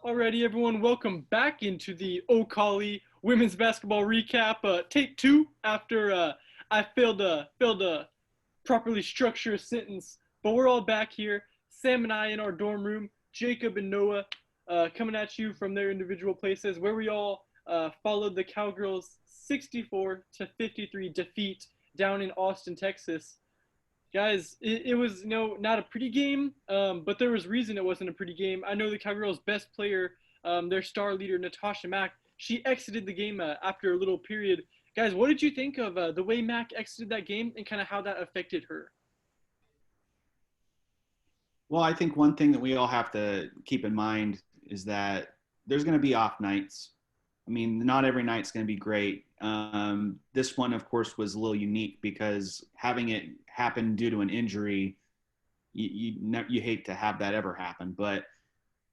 Alrighty, everyone, welcome back into the O'Colly women's basketball recap. Take two after I failed to properly structure a sentence, but we're all back here. Sam and I in our dorm room, Jacob and Noah coming at you from their individual places, where we all followed the Cowgirls' 64-53 defeat down in Austin, Texas. Guys, it was not a pretty game, but there was reason it wasn't a pretty game. I know the Cowgirls' best player, their star leader Natasha Mack, she exited the game after a little period. Guys, what did you think of the way Mack exited that game and kind of how that affected her? Well, I think one thing that we all have to keep in mind is that there's going to be off nights. I mean, not every night's going to be great. This one, of course, was a little unique because having it happen due to an injury, you hate to have that ever happen. But,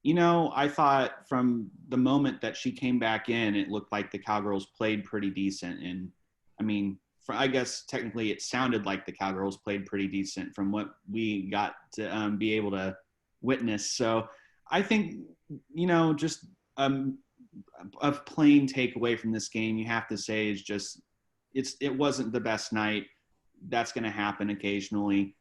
I thought from the moment that she came back in, it looked like the Cowgirls played pretty decent. And, I mean, I guess technically it sounded like the Cowgirls played pretty decent from what we got to be able to witness. So I think, just a plain takeaway from this game you have to say is just it wasn't the best night. That's going to happen occasionally.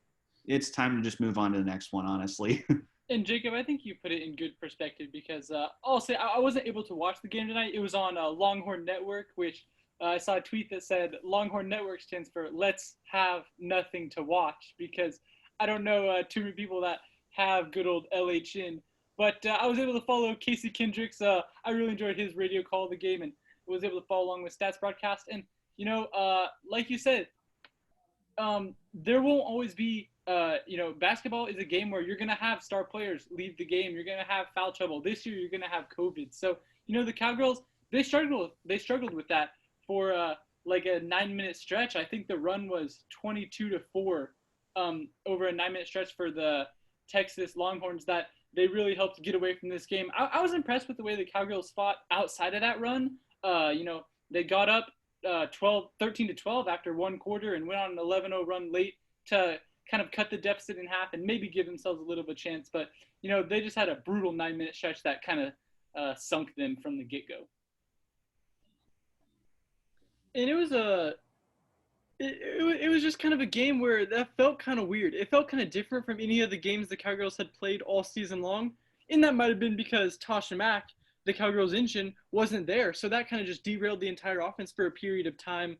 It's time to just move on to the next one, honestly. And Jacob, I think you put it in good perspective because I'll say I wasn't able to watch the game tonight. It was on Longhorn Network, which I saw a tweet that said Longhorn Network stands for Let's Have Nothing to Watch, because I don't know too many people that have good old LHN. But I was able to follow Casey Kendricks. I really enjoyed his radio call of the game and was able to follow along with Stats Broadcast. And, like you said, there won't always be, basketball is a game where you're going to have star players leave the game. You're going to have foul trouble. This year, you're going to have COVID. So, the Cowgirls, they struggled with that for like a 9-minute stretch. I think the run was 22-4 over a 9-minute stretch for the Texas Longhorns that they really helped get away from this game. I was impressed with the way the Cowgirls fought outside of that run. They got up 13-12 after one quarter and went on an 11-0 run late to kind of cut the deficit in half and maybe give themselves a little bit of a chance. But, they just had a brutal 9-minute stretch that kind of sunk them from the get-go. And it was it was just kind of a game where that felt kind of weird. It felt kind of different from any of the games the Cowgirls had played all season long. And that might have been because Tasha Mack, the Cowgirls engine, wasn't there. So that kind of just derailed the entire offense for a period of time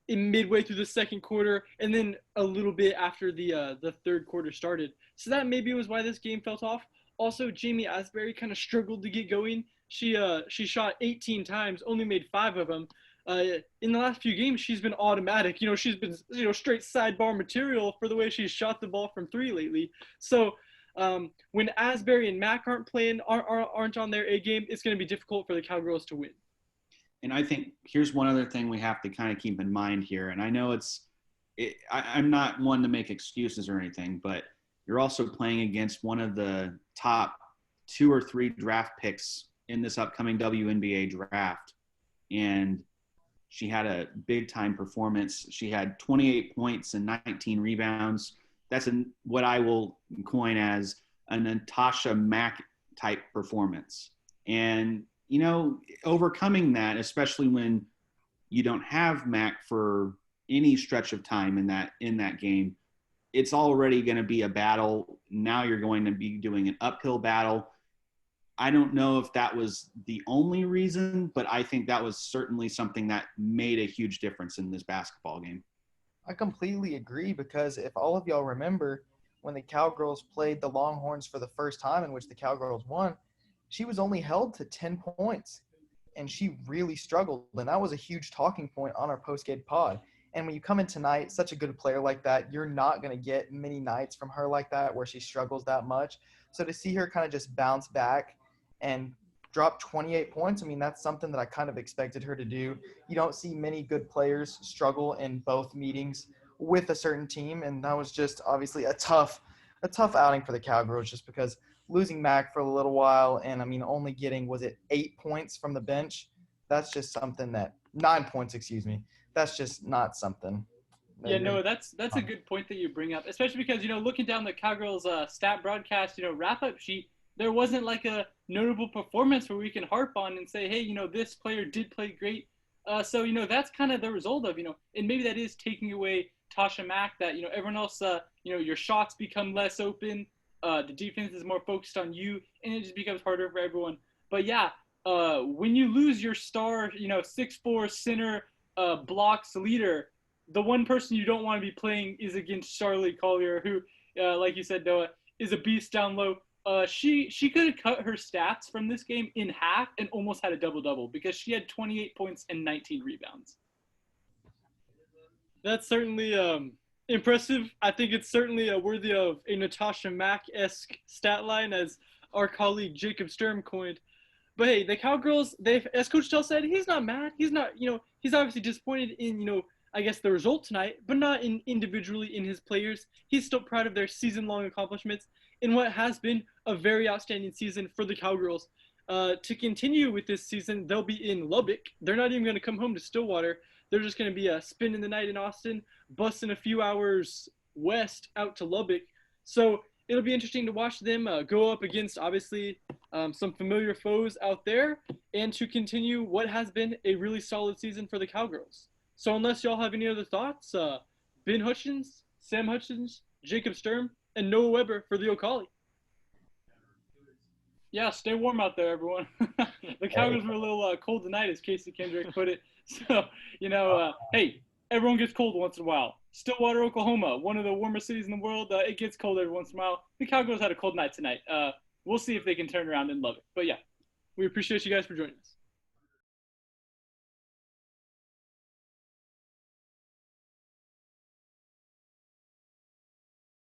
in midway through the second quarter and then a little bit after the third quarter started. So that maybe was why this game felt off. Also, Jamie Asbury kind of struggled to get going. She shot 18 times, only made 5 of them. In the last few games, she's been automatic. She's been, straight sidebar material for the way she's shot the ball from 3 lately. So when Asbury and Mack aren't on their A game, it's going to be difficult for the Cowgirls to win. And I think here's one other thing we have to kind of keep in mind here. And I know I'm not one to make excuses or anything, but you're also playing against one of the top 2 or 3 draft picks in this upcoming WNBA draft. And she had a big-time performance. She had 28 points and 19 rebounds. That's what I will coin as a Natasha Mack type performance. And, overcoming that, especially when you don't have Mack for any stretch of time in that game, it's already going to be a battle. Now you're going to be doing an uphill battle. I don't know if that was the only reason, but I think that was certainly something that made a huge difference in this basketball game. I completely agree, because if all of y'all remember when the Cowgirls played the Longhorns for the first time, in which the Cowgirls won, she was only held to 10 points, and she really struggled. And that was a huge talking point on our post-game pod. And when you come in tonight, such a good player like that, you're not going to get many nights from her like that where she struggles that much. So to see her kind of just bounce back and drop 28 points, I mean, that's something that I kind of expected her to do. You don't see many good players struggle in both meetings with a certain team, and that was just obviously a tough outing for the Cowgirls, just because losing Mack for a little while and, I mean, only getting, was it 8 points from the bench? That's just something that – 9 points, excuse me. That's just not something. Yeah, no, that's a good point that you bring up, especially because, looking down the Cowgirls stat broadcast, wrap-up sheet, there wasn't like a notable performance where we can harp on and say, hey, this player did play great. So, that's kind of the result of, and maybe that is taking away Tasha Mack, that, everyone else, your shots become less open. The defense is more focused on you, and it just becomes harder for everyone. But yeah, when you lose your star, 6'4" center blocks leader, the one person you don't want to be playing is against Charlotte Collier, who, like you said, Noah, is a beast down low. She could have cut her stats from this game in half and almost had a double-double because she had 28 points and 19 rebounds. That's certainly impressive. I think it's certainly worthy of a Natasha Mack-esque stat line, as our colleague Jacob Sturm coined. But hey, the Cowgirls, as Coach Tell said, he's not mad. He's not, he's obviously disappointed in, I guess the result tonight, but not individually in his players. He's still proud of their season-long accomplishments in what has been a very outstanding season for the Cowgirls. To continue with this season, they'll be in Lubbock. They're not even going to come home to Stillwater. They're just going to be spending the night in Austin, busting a few hours west out to Lubbock. So it'll be interesting to watch them go up against, obviously, some familiar foes out there, and to continue what has been a really solid season for the Cowgirls. So unless y'all have any other thoughts, Ben Hutchens, Sam Hutchens, Jacob Sturm, and Noah Weber for the O'Colly. Yeah, stay warm out there, everyone. The Cowgirls were a little cold tonight, as Casey Kendrick put it. So, hey, everyone gets cold once in a while. Stillwater, Oklahoma, one of the warmest cities in the world. It gets cold every once in a while. The Cowgirls had a cold night tonight. We'll see if they can turn around and love it. But yeah, we appreciate you guys for joining us.